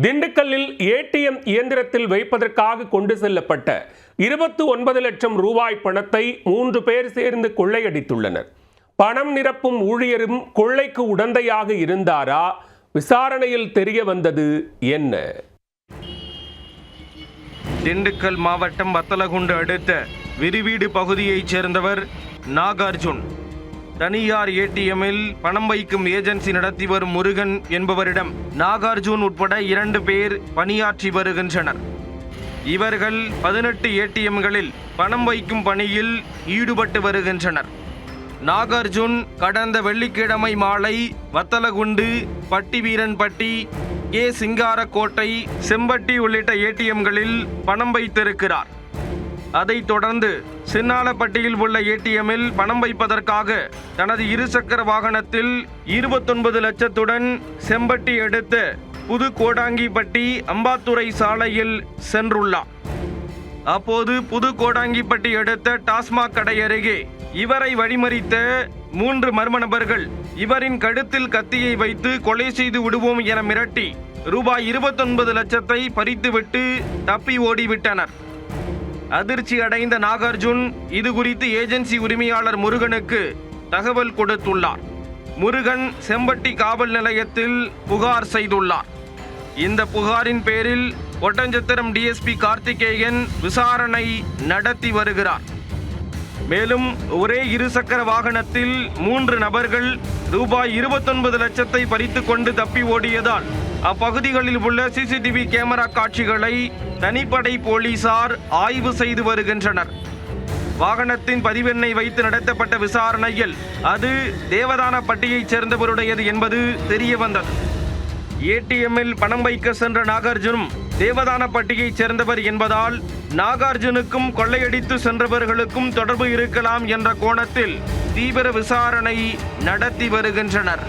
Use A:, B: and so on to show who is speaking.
A: திண்டுக்கல்லில் ஏடிஎம் இயந்திரத்தில் வைப்பதற்காக கொண்டு செல்லப்பட்ட 29 லட்சம் ரூபாய் பணத்தை 3 பேர் சேர்ந்து கொள்ளையடித்துள்ளனர். பணம் நிரப்பும் ஊழியரும் கொள்ளைக்கு உடந்தையாக இருந்தாரா? விசாரணையில் தெரிய வந்தது என்ன?
B: திண்டுக்கல் மாவட்டம் வத்தலகுண்டு அடுத்த விரிவீடு பகுதியைச் சேர்ந்தவர் நாகார்ஜுன். தனியார் ஏடிஎம்மில் பணம் வைக்கும் ஏஜென்சி நடத்தி வரும் முருகன் என்பவரிடம் நாகார்ஜுன் உட்பட 2 பேர் பணியாற்றி வருகின்றனர். இவர்கள் 18 ஏடிஎம்களில் பணம் வைக்கும் பணியில் ஈடுபட்டு வருகின்றனர். நாகார்ஜுன் கடந்த வெள்ளிக்கிழமை மாலை வத்தலகுண்டு, பட்டிவீரன்பட்டி, கே சிங்காரக்கோட்டை, செம்பட்டி உள்ளிட்ட ஏடிஎம்களில் பணம் வைத்திருக்கிறார். அதைத் தொடர்ந்து சின்னாலப்பட்டியில் உள்ள ஏடிஎம்மில் பணம் வைப்பதற்காக தனது 2 சக்கர வாகனத்தில் 29 லட்சத்துடன் செம்பட்டி அடுத்த புது கோடாங்கிப்பட்டி அம்பாத்துறை சாலையில் சென்றுள்ளார். அப்போது புது கோடாங்கிப்பட்டி அடுத்த டாஸ்மாக் கடை அருகே இவரை வழிமறித்த 3 மர்ம நபர்கள் இவரின் கழுத்தில் கத்தியை வைத்து கொலை செய்து விடுவோம் என மிரட்டி ரூபாய் 29 லட்சத்தை பறித்துவிட்டு தப்பி ஓடிவிட்டனர். அதிர்ச்சி அடைந்த நாகார்ஜுன் இது குறித்து ஏஜென்சி உரிமையாளர் முருகனுக்கு தகவல் கொடுத்துள்ளார். முருகன் செம்பட்டி காவல் நிலையத்தில் புகார் செய்துள்ளார். இந்த புகாரின் பேரில் ஒட்டஞ்சத்திரம் டிஎஸ்பி கார்த்திகேயன் விசாரணை நடத்தி வருகிறார். மேலும் ஒரே 2 சக்கர வாகனத்தில் 3 நபர்கள் ரூபாய் 29 லட்சத்தை பறித்து கொண்டு தப்பி ஓடியதால் அப்பகுதிகளில் உள்ள சிசிடிவி கேமரா காட்சிகளை தனிப்படை போலீசார் ஆய்வு செய்து வருகின்றனர். வாகனத்தின் பதிவெண்ணை வைத்து நடத்தப்பட்ட விசாரணையில் அது தேவதானப்பட்டியைச் சேர்ந்தவருடையது என்பது தெரிய வந்தது. ஏடிஎம்மில் பணம் வைக்க சென்ற நாகார்ஜுனும் தேவதானப்பட்டியைச் சேர்ந்தவர் என்பதால் நாகார்ஜுனுக்கும் கொள்ளையடித்து சென்றவர்களுக்கும் தொடர்பு இருக்கலாம் என்ற கோணத்தில் தீவிர விசாரணை நடத்தி வருகின்றனர்.